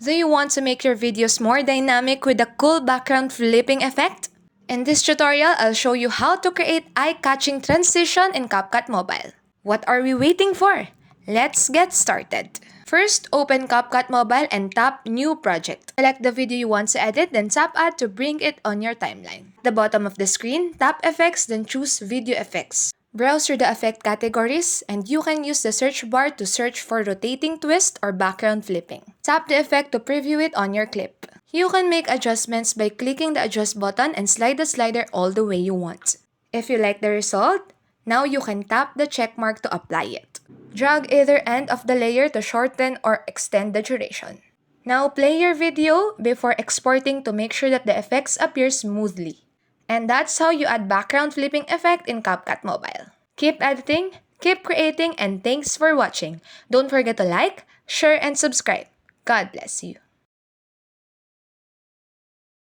Do you want to make your videos more dynamic with a cool background flipping effect? In this tutorial, I'll show you how to create eye-catching transition in CapCut Mobile. What are we waiting for? Let's get started. First, open CapCut Mobile and tap New Project. Select the video you want to edit, then tap Add to bring it on your timeline. At the bottom of the screen, tap Effects, then choose Video Effects. Browse through the effect categories, and you can use the search bar to search for rotating twist or background flipping. Tap the effect to preview it on your clip. You can make adjustments by clicking the Adjust button and slide the slider all the way you want. If you like the result, now you can tap the check mark to apply it. Drag either end of the layer to shorten or extend the duration. Now play your video before exporting to make sure that the effects appear smoothly. And that's how you add background flipping effect in CapCut Mobile. Keep editing, keep creating, and thanks for watching. Don't forget to like, share, and subscribe. God bless you.